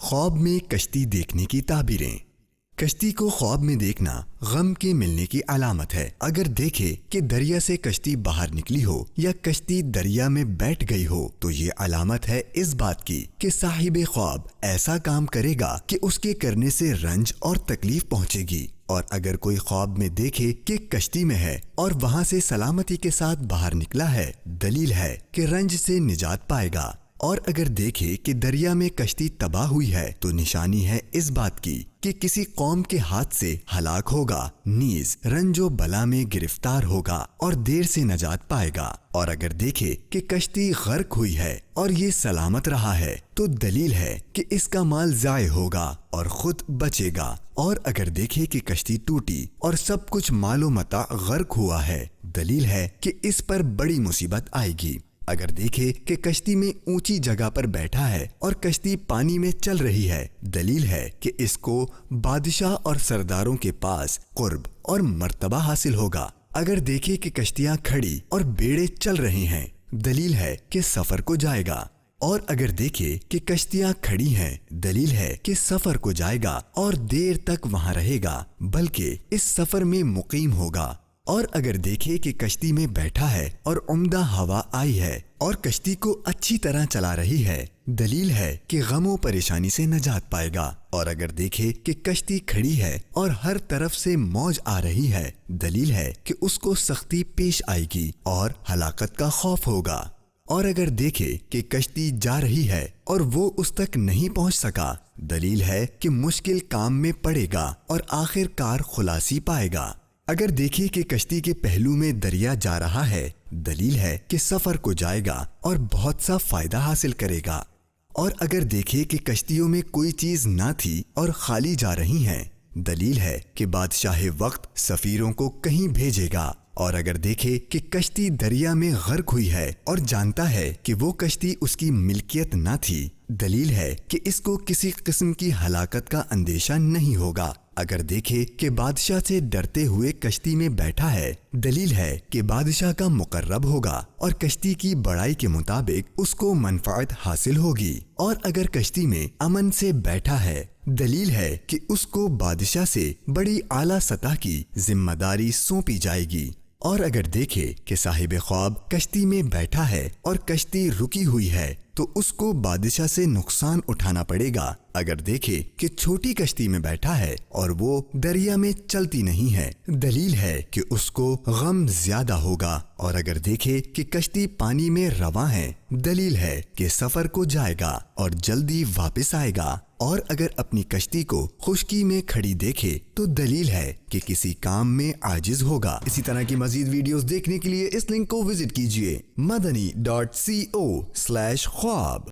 خواب میں کشتی دیکھنے کی تعبیریں۔ کشتی کو خواب میں دیکھنا غم کے ملنے کی علامت ہے۔ اگر دیکھے کہ دریا سے کشتی باہر نکلی ہو یا کشتی دریا میں بیٹھ گئی ہو تو یہ علامت ہے اس بات کی کہ صاحب خواب ایسا کام کرے گا کہ اس کے کرنے سے رنج اور تکلیف پہنچے گی۔ اور اگر کوئی خواب میں دیکھے کہ کشتی میں ہے اور وہاں سے سلامتی کے ساتھ باہر نکلا ہے، دلیل ہے کہ رنج سے نجات پائے گا۔ اور اگر دیکھے کہ دریا میں کشتی تباہ ہوئی ہے تو نشانی ہے اس بات کی کہ کسی قوم کے ہاتھ سے ہلاک ہوگا، نیز رنج و بلا میں گرفتار ہوگا اور دیر سے نجات پائے گا۔ اور اگر دیکھے کہ کشتی غرق ہوئی ہے اور یہ سلامت رہا ہے تو دلیل ہے کہ اس کا مال ضائع ہوگا اور خود بچے گا۔ اور اگر دیکھے کہ کشتی ٹوٹی اور سب کچھ مال و متاع غرق ہوا ہے، دلیل ہے کہ اس پر بڑی مصیبت آئے گی۔ اگر دیکھے کہ کشتی میں اونچی جگہ پر بیٹھا ہے اور کشتی پانی میں چل رہی ہے، دلیل ہے کہ اس کو بادشاہ اور سرداروں کے پاس قرب اور مرتبہ حاصل ہوگا۔ اگر دیکھے کہ کشتیاں کھڑی اور بیڑے چل رہے ہیں، دلیل ہے کہ سفر کو جائے گا۔ اور اگر دیکھے کہ کشتیاں کھڑی ہیں، دلیل ہے کہ سفر کو جائے گا اور دیر تک وہاں رہے گا، بلکہ اس سفر میں مقیم ہوگا۔ اور اگر دیکھے کہ کشتی میں بیٹھا ہے اور عمدہ ہوا آئی ہے اور کشتی کو اچھی طرح چلا رہی ہے، دلیل ہے کہ غم و پریشانی سے نجات پائے گا۔ اور اگر دیکھے کہ کشتی کھڑی ہے اور ہر طرف سے موج آ رہی ہے، دلیل ہے کہ اس کو سختی پیش آئے گی اور ہلاکت کا خوف ہوگا۔ اور اگر دیکھے کہ کشتی جا رہی ہے اور وہ اس تک نہیں پہنچ سکا، دلیل ہے کہ مشکل کام میں پڑے گا اور آخر کار خلاصی پائے گا۔ اگر دیکھے کہ کشتی کے پہلو میں دریا جا رہا ہے، دلیل ہے کہ سفر کو جائے گا اور بہت سا فائدہ حاصل کرے گا۔ اور اگر دیکھے کہ کشتیوں میں کوئی چیز نہ تھی اور خالی جا رہی ہیں، دلیل ہے کہ بادشاہ وقت سفیروں کو کہیں بھیجے گا۔ اور اگر دیکھے کہ کشتی دریا میں غرق ہوئی ہے اور جانتا ہے کہ وہ کشتی اس کی ملکیت نہ تھی، دلیل ہے کہ اس کو کسی قسم کی ہلاکت کا اندیشہ نہیں ہوگا۔ اگر دیکھے کہ بادشاہ سے ڈرتے ہوئے کشتی میں بیٹھا ہے، دلیل ہے کہ بادشاہ کا مقرب ہوگا اور کشتی کی بڑائی کے مطابق اس کو منفعت حاصل ہوگی۔ اور اگر کشتی میں امن سے بیٹھا ہے، دلیل ہے کہ اس کو بادشاہ سے بڑی اعلیٰ سطح کی ذمہ داری سونپی جائے گی۔ اور اگر دیکھے کہ صاحب خواب کشتی میں بیٹھا ہے اور کشتی رکی ہوئی ہے تو اس کو بادشاہ سے نقصان اٹھانا پڑے گا۔ اگر دیکھے کہ چھوٹی کشتی میں بیٹھا ہے اور وہ دریا میں چلتی نہیں ہے، دلیل ہے کہ اس کو غم زیادہ ہوگا۔ اور اگر دیکھے کہ کشتی پانی میں رواں ہے، دلیل ہے کہ سفر کو جائے گا اور جلدی واپس آئے گا۔ اور اگر اپنی کشتی کو خشکی میں کھڑی دیکھے تو دلیل ہے کہ کسی کام میں عاجز ہوگا۔ اسی طرح کی مزید ویڈیوز دیکھنے کے لیے اس لنک کو وزٹ کیجیے madani.co/خواب۔